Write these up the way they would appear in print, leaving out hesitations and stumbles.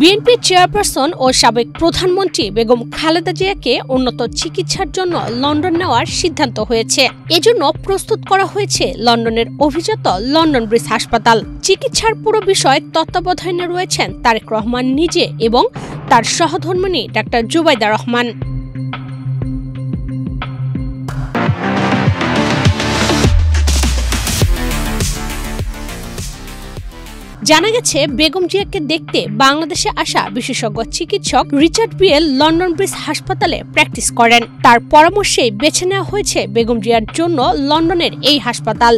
BNP chairperson ও সাবেক প্রধানমন্ত্রী বেগম খালেদা জিয়াকে উন্নত চিকিৎসার জন্য লন্ডন নেওয়ার সিদ্ধান্ত হয়েছে। এজন্য প্রস্তুত করা হয়েছে লন্ডনের অভিজাত লন্ডন ব্রিজ হাসপাতাল। চিকিৎসার পুরো বিষয় তত্ত্বাবধানে রয়েছেন তারেক রহমান নিজে এবং তার সহধর্মিণী ডাক্তার জুবাইদা রহমান। জানা গেছে, বেগম জিয়াকে দেখতে বাংলাদেশে আসা বিশেষজ্ঞ চিকিৎসক রিচার্ড বিয়েল লন্ডন ব্রিজ হাসপাতালে প্র্যাকটিস করেন। তার পরামর্শেই বেছে নেওয়া হয়েছে বেগম জিয়ার জন্য লন্ডনের এই হাসপাতাল।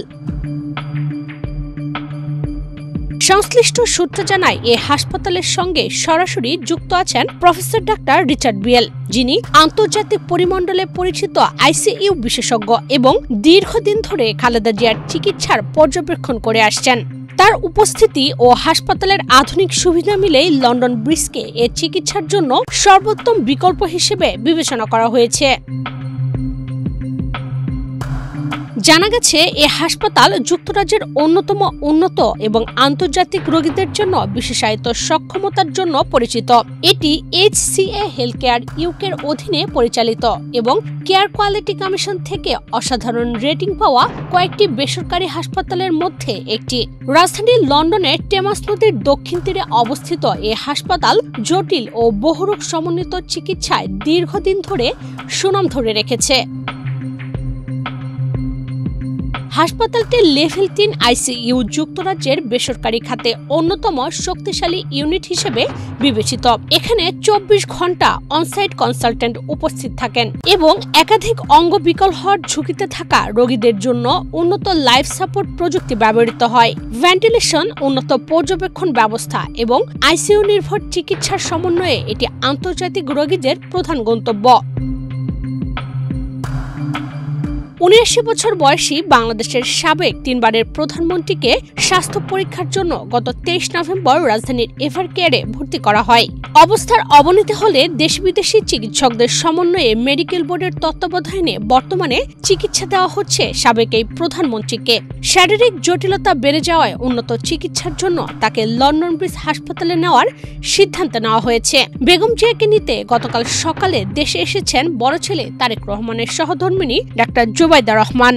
সংশ্লিষ্ট সূত্র জানায়, এই হাসপাতালের সঙ্গে সরাসরি যুক্ত আছেন প্রফেসর ডাক্তার রিচার্ড বিয়েল, যিনি আন্তর্জাতিক পরিমণ্ডলে পরিচিত আইসিইউ বিশেষজ্ঞ এবং দীর্ঘদিন ধরে খালেদা জিয়ার চিকিৎসার পর্যবেক্ষণ করে আসছেন। তার উপস্থিতি ও হাসপাতালের আধুনিক সুবিধা মিলেই লন্ডন ব্রিজকে এ চিকিৎসার জন্য সর্বোত্তম বিকল্প হিসেবে বিবেচনা করা হয়েছে। জানা গেছে, এ হাসপাতাল যুক্তরাজ্যের অন্যতম উন্নত এবং আন্তর্জাতিক রোগীদের জন্য বিশেষায়িত সক্ষমতার জন্য পরিচিত। এটি HCA হেলথকেয়ার ইউকের অধীনে পরিচালিত এবং কেয়ার কোয়ালিটি কমিশন থেকে অসাধারণ রেটিং পাওয়া কয়েকটি বেসরকারি হাসপাতালের মধ্যে একটি। রাজধানী লন্ডনের টেমাস নদীর দক্ষিণ তীরে অবস্থিত এ হাসপাতাল জটিল ও বহুরূপ সমন্বিত চিকিৎসায় দীর্ঘদিন ধরে সুনাম ধরে রেখেছে। হাসপাতালটি লেভেল 3 আইসিইউ যুক্তরাজ্যের বেসরকারি খাতে অন্যতম শক্তিশালী ইউনিট হিসেবে বিবেচিত। এখানে 24 ঘন্টা অনসাইট কনসালটেন্ট উপস্থিত থাকেন এবং একাধিক অঙ্গ বিকল হওয়ার ঝুঁকিতে থাকা রোগীদের জন্য উন্নত লাইফ সাপোর্ট প্রযুক্তি ব্যবহৃত হয়। ভেন্টিলেশন, উন্নত পর্যবেক্ষণ ব্যবস্থা এবং আইসিইউ নির্ভর চিকিৎসার সমন্বয়ে এটি আন্তর্জাতিক রোগীদের প্রধান গন্তব্য। ৭৯ বছর বয়সী বাংলাদেশের সাবেক 3 বারের প্রধানমন্ত্রীকে স্বাস্থ্য পরীক্ষার জন্য গত 23 নভেম্বর রাজধানীর এভারকেয়ারে ভর্তি করা হয়। অবস্থার অবনতি হলে দেশ বিদেশি চিকিৎসকদের সমন্বয়ে মেডিকেল বোর্ডের তত্ত্বাবধানে বর্তমানে চিকিৎসা দেওয়া হচ্ছে সাবেক এই প্রধানমন্ত্রীকে। শারীরিক জটিলতা বেড়ে যাওয়ায় উন্নত চিকিৎসার জন্য তাকে লন্ডন ব্রিজ হাসপাতালে নেওয়ার সিদ্ধান্ত নেওয়া হয়েছে। বেগম জিয়াকে নিতে গতকাল সকালে দেশে এসেছেন বড় ছেলে তারেক রহমানের সহধর্মিণী ডাক্তার জুবাইদা রহমান।